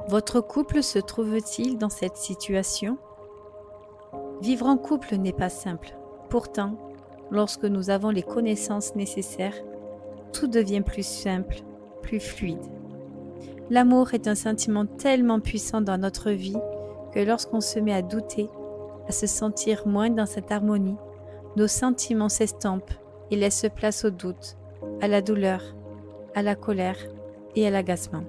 Votre couple se trouve-t-il dans cette situation? Vivre en couple n'est pas simple. Pourtant, lorsque nous avons les connaissances nécessaires, tout devient plus simple, plus fluide. L'amour est un sentiment tellement puissant dans notre vie que lorsqu'on se met à douter, à se sentir moins dans cette harmonie, nos sentiments s'estompent et laissent place au doute, à la douleur, à la colère et à l'agacement.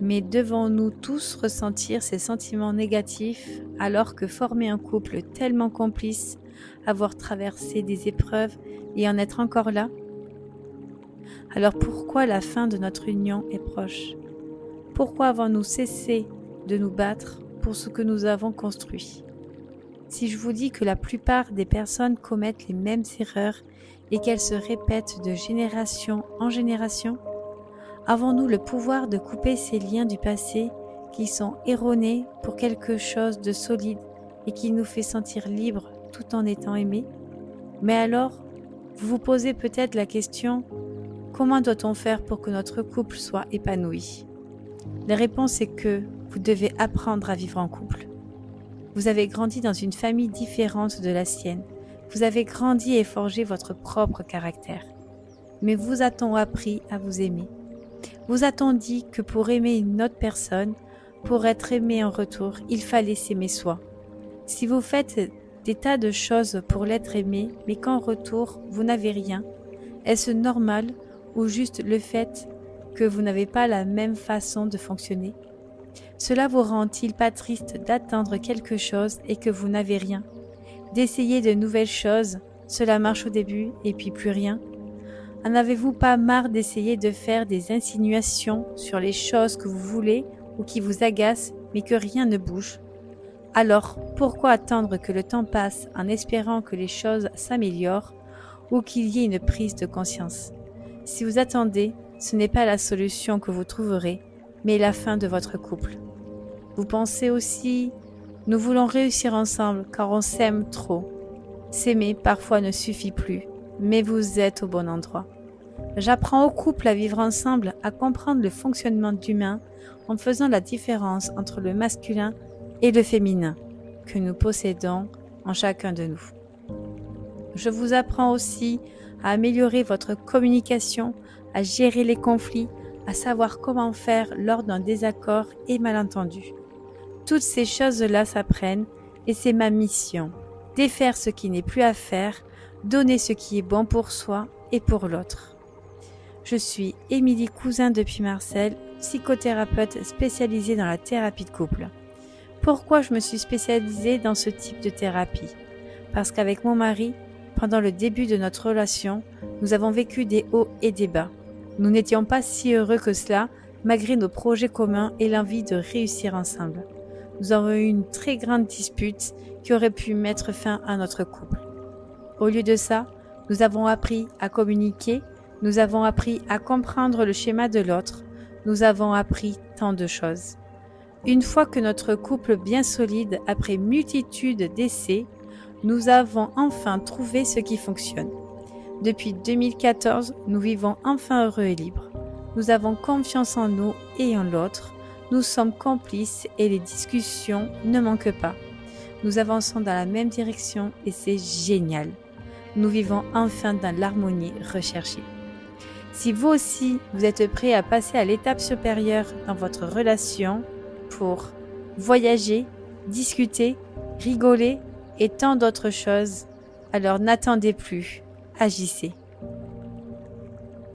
Mais devons-nous tous ressentir ces sentiments négatifs alors que former un couple tellement complice, avoir traversé des épreuves et en être encore là? Alors pourquoi la fin de notre union est proche? Pourquoi avons-nous cessé de nous battre pour ce que nous avons construit? Si je vous dis que la plupart des personnes commettent les mêmes erreurs et qu'elles se répètent de génération en génération, avons-nous le pouvoir de couper ces liens du passé qui sont erronés pour quelque chose de solide et qui nous fait sentir libres tout en étant aimés? Mais alors, vous vous posez peut-être la question, comment doit-on faire pour que notre couple soit épanoui? La réponse est que vous devez apprendre à vivre en couple. Vous avez grandi dans une famille différente de la sienne. Vous avez grandi et forgé votre propre caractère. Mais vous a-t-on appris à vous aimer? Vous a-t-on dit que pour aimer une autre personne, pour être aimé en retour, il fallait s'aimer soi? Si vous faites des tas de choses pour l'être aimé, mais qu'en retour, vous n'avez rien, est-ce normal ou juste le fait que vous n'avez pas la même façon de fonctionner? Cela vous rend-il pas triste d'attendre quelque chose et que vous n'avez rien? D'essayer de nouvelles choses, cela marche au début et puis plus rien? En avez-vous pas marre d'essayer de faire des insinuations sur les choses que vous voulez ou qui vous agacent mais que rien ne bouge? Alors, pourquoi attendre que le temps passe en espérant que les choses s'améliorent ou qu'il y ait une prise de conscience? Si vous attendez, ce n'est pas la solution que vous trouverez, mais la fin de votre couple. Vous pensez aussi, nous voulons réussir ensemble car on s'aime trop. S'aimer parfois ne suffit plus, mais vous êtes au bon endroit. J'apprends au couple à vivre ensemble, à comprendre le fonctionnement d'humain en faisant la différence entre le masculin et le féminin que nous possédons en chacun de nous. Je vous apprends aussi à améliorer votre communication, à gérer les conflits, à savoir comment faire lors d'un désaccord et malentendu. Toutes ces choses-là s'apprennent et c'est ma mission, défaire ce qui n'est plus à faire, donner ce qui est bon pour soi et pour l'autre. Je suis Émilie Cousin depuis Marseille, psychothérapeute spécialisée dans la thérapie de couple. Pourquoi je me suis spécialisée dans ce type de thérapie? Parce qu'avec mon mari, pendant le début de notre relation, nous avons vécu des hauts et des bas. Nous n'étions pas si heureux que cela, malgré nos projets communs et l'envie de réussir ensemble. Nous avons eu une très grande dispute qui aurait pu mettre fin à notre couple. Au lieu de ça, nous avons appris à communiquer, nous avons appris à comprendre le schéma de l'autre, nous avons appris tant de choses. Une fois que notre couple bien solide, après multitude d'essais, nous avons enfin trouvé ce qui fonctionne. Depuis 2014, nous vivons enfin heureux et libres. Nous avons confiance en nous et en l'autre. Nous sommes complices et les discussions ne manquent pas. Nous avançons dans la même direction et c'est génial. Nous vivons enfin dans l'harmonie recherchée. Si vous aussi, vous êtes prêt à passer à l'étape supérieure dans votre relation pour voyager, discuter, rigoler et tant d'autres choses, alors n'attendez plus, agissez.